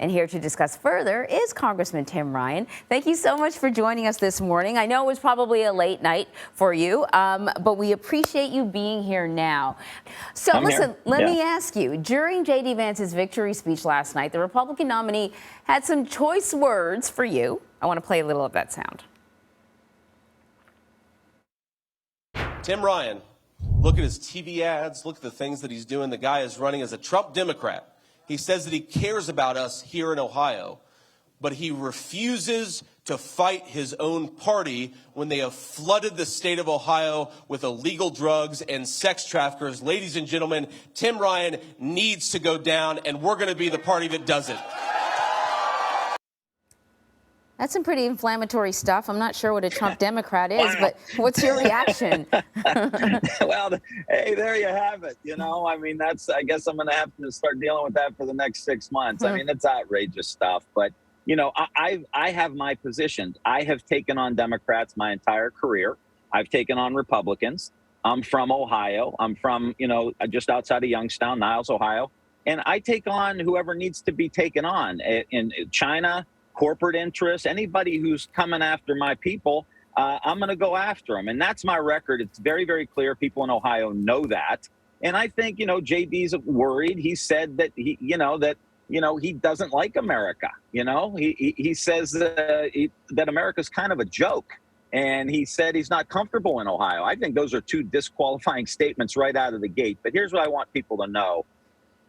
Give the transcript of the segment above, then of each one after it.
And here to discuss further is Congressman Tim Ryan. Thank you so much for joining us this morning. I know it was probably a late night for you, but we appreciate you being here now. So let me ask you, during J.D. Vance's victory speech last night, the Republican nominee had some choice words for you. I want to play a little of that sound. Tim Ryan, look at his TV ads, look at the things that he's doing. The guy is running as a Trump Democrat. He says that he cares about us here in Ohio, but he refuses to fight his own party when they have flooded the state of Ohio with illegal drugs and sex traffickers. Ladies and gentlemen, Tim Ryan needs to go down, and we're going to be the party that does it. That's some pretty inflammatory stuff. I'm not sure what a Trump Democrat is, but what's your reaction? Well, hey, there you have it. You know, I mean, I guess I'm going to have to start dealing with that for the next 6 months. I mean, it's outrageous stuff. But, you know, I have my position. I have taken on Democrats my entire career. I've taken on Republicans. I'm from Ohio. I'm from, you know, just outside of Youngstown, Niles, Ohio. And I take on whoever needs to be taken on in China, corporate interests, anybody who's coming after my people, I'm going to go after them. And that's my record. It's very, very clear. People in Ohio know that. And I think, you know, JD's worried. He said that he doesn't like America. You know, he says that America's kind of a joke. And he said he's not comfortable in Ohio. I think those are two disqualifying statements right out of the gate. But here's what I want people to know.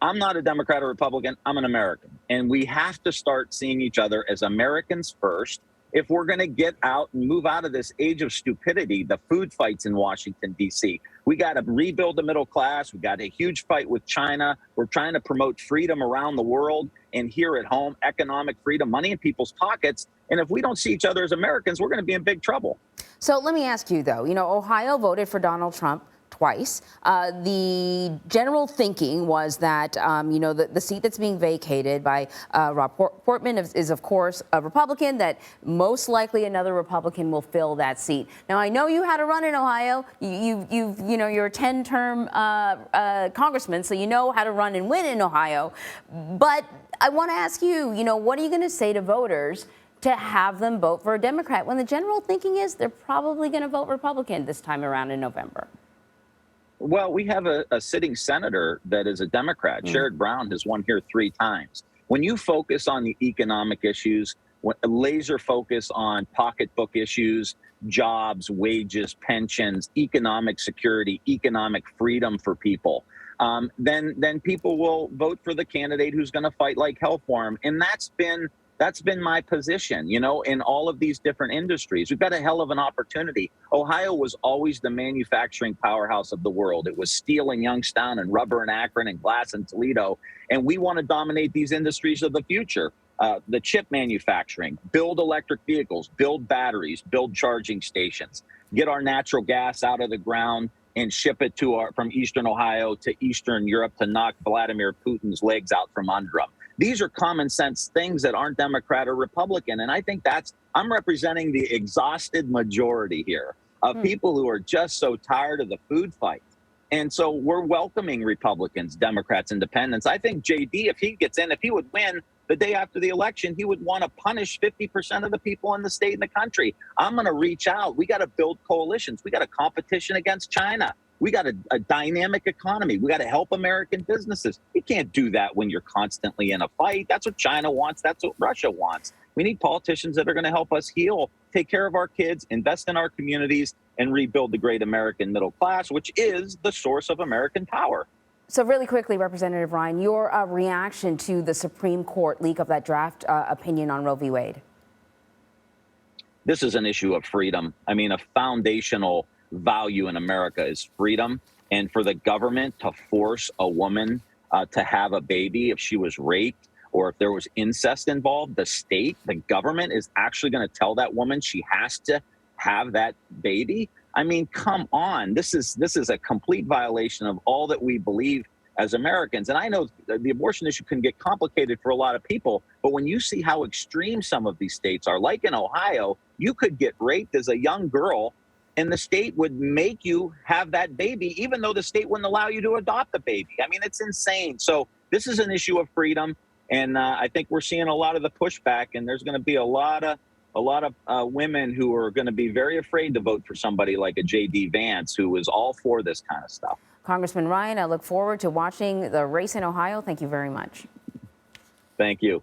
I'm not a Democrat or Republican. I'm an American. And we have to start seeing each other as Americans first if we're going to get out and move out of this age of stupidity, the food fights in Washington, D.C. We got to rebuild the middle class. We got a huge fight with China. We're trying to promote freedom around the world and here at home, economic freedom, money in people's pockets. And if we don't see each other as Americans, we're going to be in big trouble. So let me ask you, though, you know, Ohio voted for Donald Trump twice. The general thinking was that, the seat that's being vacated by Rob Portman is, of course, a Republican, that most likely another Republican will fill that seat. Now, I know you had to run in Ohio. You're a 10-term congressman, so you know how to run and win in Ohio. But I want to ask you, what are you going to say to voters to have them vote for a Democrat when the general thinking is they're probably going to vote Republican this time around in November? Well, we have a sitting senator that is a Democrat. Sherrod Brown has won here 3 times. When you focus on the economic issues, laser focus on pocketbook issues, jobs, wages, pensions, economic security, economic freedom for people, then people will vote for the candidate who's going to fight like hell for them. And that's been my position, in all of these different industries. We've got a hell of an opportunity. Ohio was always the manufacturing powerhouse of the world. It was steel in Youngstown and rubber in Akron and glass in Toledo. And we want to dominate these industries of the future. The chip manufacturing, build electric vehicles, build batteries, build charging stations, get our natural gas out of the ground and ship it from Eastern Ohio to Eastern Europe to knock Vladimir Putin's legs out from under him. These are common sense things that aren't Democrat or Republican. And I think I'm representing the exhausted majority here of people who are just so tired of the food fight. And so we're welcoming Republicans, Democrats, Independents. I think JD, if he gets in, if he would win the day after the election, he would want to punish 50% of the people in the state and the country. I'm going to reach out. We got to build coalitions. We got a competition against China. We got a dynamic economy. We got to help American businesses. You can't do that when you're constantly in a fight. That's what China wants. That's what Russia wants. We need politicians that are going to help us heal, take care of our kids, invest in our communities, and rebuild the great American middle class, which is the source of American power. So really quickly, Representative Ryan, your reaction to the Supreme Court leak of that draft opinion on Roe v. Wade? This is an issue of freedom. I mean, a foundational value in America is freedom. And for the government to force a woman to have a baby if she was raped or if there was incest involved, the government is actually going to tell that woman she has to have that baby. I mean, come on. This is a complete violation of all that we believe as Americans. And I know the abortion issue can get complicated for a lot of people, but when you see how extreme some of these states are, like in Ohio, you could get raped as a young girl and the state would make you have that baby, even though the state wouldn't allow you to adopt the baby. I mean, it's insane. So this is an issue of freedom. And I think we're seeing a lot of the pushback, and there's going to be a lot of women who are going to be very afraid to vote for somebody like a J.D. Vance, who is all for this kind of stuff. Congressman Ryan, I look forward to watching the race in Ohio. Thank you very much. Thank you.